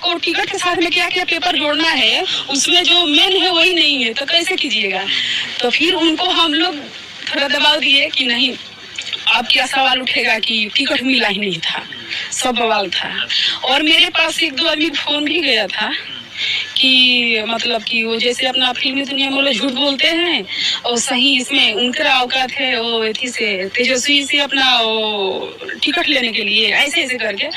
आपको टिकट के साथ में क्या क्या पेपर जोड़ना है, उसमें जो मेन है वही नहीं है, तो कैसे कीजिएगा। तो फिर उनको हम लोग थोड़ा दबाव दिए कि नहीं, अब क्या सवाल उठेगा कि टिकट मिला ही नहीं था, सब बवाल था। और मेरे पास एक दो आदमी फोन भी गया था कि मतलब कि वो जैसे अपना फिल्मी दुनिया में झूठ बोलते हैं और सही इसमें उनका औकात है वो एथी से तेजस्वी से अपना वो टिकट लेने के लिए ऐसे ऐसे करके।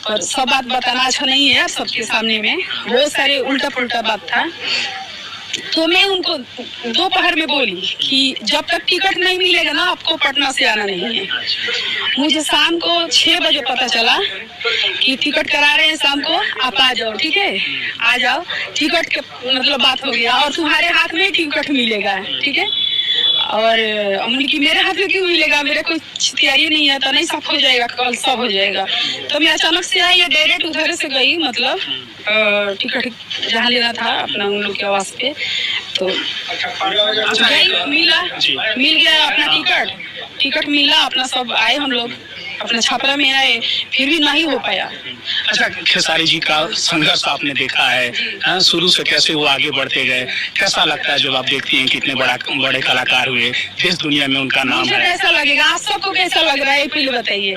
और सब बात बताना अच्छा नहीं है सबके सामने में, बहुत सारे उल्टा पुल्टा बात था। तो मैं उनको दोपहर में बोली कि जब तक टिकट नहीं मिलेगा ना आपको पटना से आना नहीं है। मुझे शाम को 6 बजे पता चला कि टिकट करा रहे हैं शाम को, आप आ जाओ, ठीक है, आ जाओ, टिकट के मतलब बात हो गया और तुम्हारे हाथ में टिकट मिलेगा, ठीक है। और अमन की मेरे हाथ में क्यों मिलेगा, मेरे कोई तैयारी नहीं है, तो नहीं सब हो जाएगा, कल सब हो जाएगा। तो मैं अचानक से आई, डायरेक्ट उधर से गई, मतलब टिकट जहाँ लेना था अपना उन लोग के आवास पे, तो गई, मिल गया अपना टिकट मिला अपना, सब आए हम लोग अपना छापरा में आए, फिर भी नहीं हो पाया। अच्छा, खेसारी जी का संघर्ष आपने देखा है, शुरू से कैसे वो आगे बढ़ते गए, कैसा लगता है जब आप देखती हैं कितने बड़े कलाकार हुए, देश दुनिया में उनका नाम है? कैसा लगेगा, आप सबको कैसा लग रहा है पहले बताइए।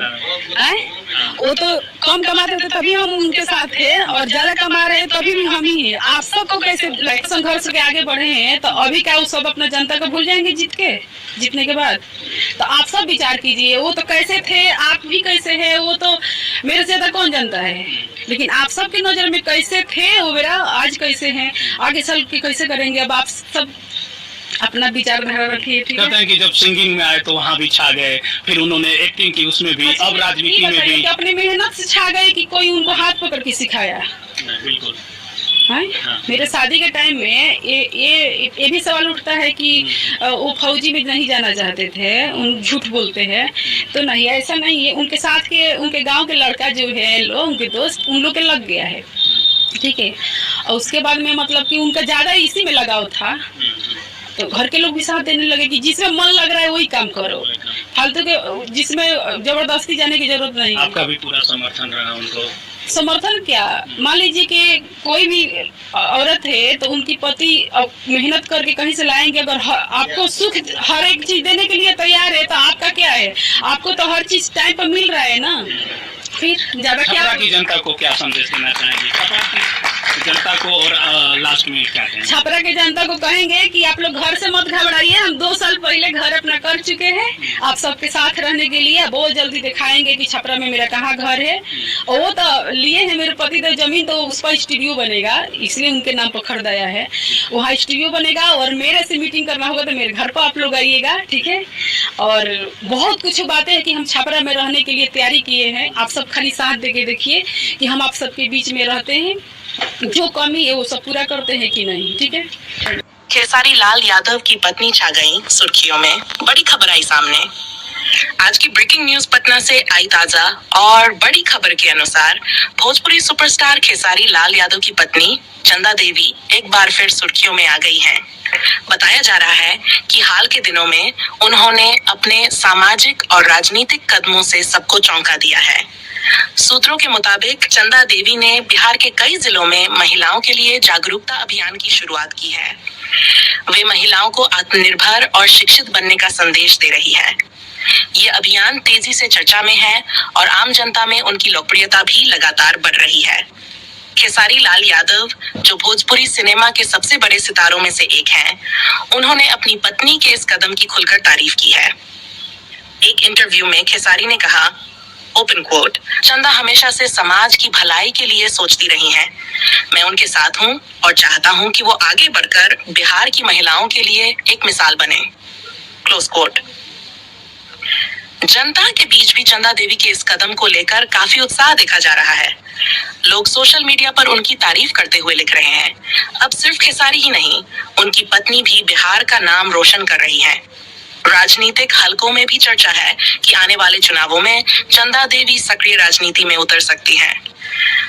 वो तो कम कमाते थे तभी हम उनके साथ थे, और ज्यादा कमा रहे हैं तभी भी हम ही हैं। आप सबको कैसे संघर्ष के आगे बढ़े हैं, तो अभी क्या वो सब अपना जनता को भूल जाएंगे जीतने के बाद? तो आप सब विचार कीजिए, वो तो कैसे थे, आप भी कैसे हैं, वो तो मेरे से ज्यादा कौन जानता है। लेकिन आप सबकी नजर में कैसे थे वो मेरा, आज कैसे हैं, आगे चल के कैसे करेंगे, अब आप सब अपना विचारधारा रखिए। कहते हैं कि जब सिंगिंग में आए तो वहाँ भी छा गए, फिर उन्होंने एक्टिंग की उसमें भी, अब राजनीति में भी अपनी मेहनत से छा गए कि कोई उनको हाथ पकड़ के सिखाया? बिल्कुल। मेरे शादी के टाइम में ये भी सवाल उठता है कि वो फौजी में नहीं जाना चाहते थे, उन झूठ बोलते हैं, तो नहीं, ऐसा नहीं है। उनके साथ के उनके गांव के लड़का जो है लोग, उनके दोस्त, उन लोग के लग गया है, ठीक है। और उसके बाद में मतलब कि उनका ज्यादा इसी में लगाव था, तो घर के लोग भी साथ देने लगे कि जिसमें मन लग रहा है वही काम करो, फालतू के जिसमें जबरदस्ती जाने की जरूरत नहीं। आपका भी पूरा समर्थन रहा उनको? समर्थन क्या, मान लीजिए कि कोई भी औरत है तो उनकी पति मेहनत करके कहीं से लाएंगे, अगर आपको सुख हर एक चीज देने के लिए तैयार है, तो आपका क्या है, आपको तो हर चीज टाइम पर मिल रहा है ना, फिर ज्यादा क्या। छपरा की जनता को क्या संदेश देना चाहेंगे, छपरा की जनता को, और लास्ट में क्या कहेंगे? छपरा की जनता को कहेंगे कि आप लोग घर से मत घबराइए, हम 2 साल पहले घर अपना कर चुके हैं आप सबके साथ रहने के लिए। बहुत जल्दी दिखाएंगे कि छपरा में मेरा कहाँ घर है, और वो तो लिए हैं मेरे पति तो जमीन, तो उस पर स्टूडियो बनेगा, इसलिए उनके नाम पर खरीदाया है, वहाँ स्टूडियो बनेगा। और मेरे से मीटिंग करना होगा तो मेरे घर पर आप लोग आइएगा, ठीक है। और बहुत कुछ बातें हैं कि हम छपरा में रहने के लिए तैयारी किए हैं, आप सब खाली साथ देके देखिए कि हम आप सबके बीच में रहते हैं, जो कमी है वो सब पूरा करते हैं कि नहीं, ठीक है। खेसारी लाल यादव की पत्नी छा गई सुर्खियों में, बड़ी खबर आई सामने। आज की ब्रेकिंग न्यूज पटना से आई ताजा और बड़ी खबर के अनुसार भोजपुरी सुपरस्टार खेसारी लाल यादव की पत्नी चंदा देवी एक बार फिर सुर्खियों में आ गई हैं। बताया जा रहा है कि हाल के दिनों में उन्होंने अपने सामाजिक और राजनीतिक कदमों से सबको चौंका दिया है। सूत्रों के मुताबिक चंदा देवी ने बिहार के कई जिलों में महिलाओं के लिए जागरूकता अभियान की शुरुआत की है। वे महिलाओं को आत्मनिर्भर और शिक्षित बनने का संदेश दे रही है। ये अभियान तेजी से चर्चा में है और आम जनता में उनकी लोकप्रियता भी लगातार बढ़ रही है। खेसारी लाल यादव, जो भोजपुरी सिनेमा के सबसे बड़े सितारों में से एक हैं, उन्होंने अपनी पत्नी के इस कदम की खुलकर तारीफ की है। एक इंटरव्यू में खेसारी ने कहा, ओपन कोट, चंदा हमेशा से समाज की भलाई के लिए सोचती रही हैं। मैं उनके साथ हूं और चाहता हूं कि वो आगे बढ़कर बिहार की महिलाओं के लिए एक मिसाल बने। Close quote. जनता के बीच भी चंदा देवी के इस कदम को लेकर काफी उत्साह देखा जा रहा है। लोग सोशल मीडिया पर उनकी तारीफ करते हुए लिख रहे हैं। अब सिर्फ खेसारी ही नहीं, उनकी पत्नी भी बिहार का नाम रोशन कर रही हैं। राजनीतिक हलकों में भी चर्चा है कि आने वाले चुनावों में चंदा देवी सक्रिय राजनीति में उतर सकती हैं।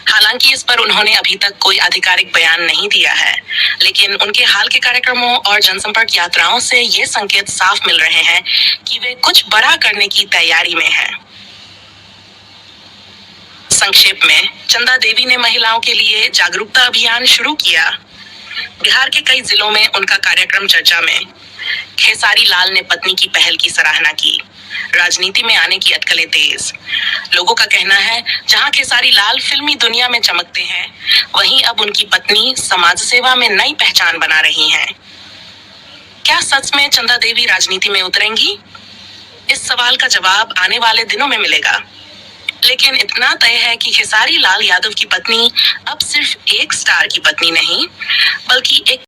हालांकि इस पर उन्होंने अभी तक कोई आधिकारिक बयान नहीं दिया है, लेकिन उनके हाल के कार्यक्रमों और जनसंपर्क यात्राओं से ये संकेत साफ मिल रहे हैं कि वे कुछ बड़ा करने की तैयारी में हैं। संक्षेप में, चंदा देवी ने महिलाओं के लिए जागरूकता अभियान शुरू किया। बिहार के कई जिलों में उनका कार्यक्रम चर्चा में। खेसारी लाल ने पत्नी की पहल की सराहना की। राजनीति में आने की अटकलें तेज। लोगों का कहना है, जहां खेसारी लाल फिल्मी दुनिया में चमकते हैं, वहीं अब उनकी पत्नी समाज सेवा में नई पहचान बना रही हैं। क्या सच में चंदा देवी राजनीति में उतरेंगी? इस सवाल का जवाब आने वाले दिनों में मिलेगा। लेकिन इतना तय है कि खेसारी लाल यादव की पत्नी अब सिर्फ एक स्टार की पत्नी नहीं, बल्कि एक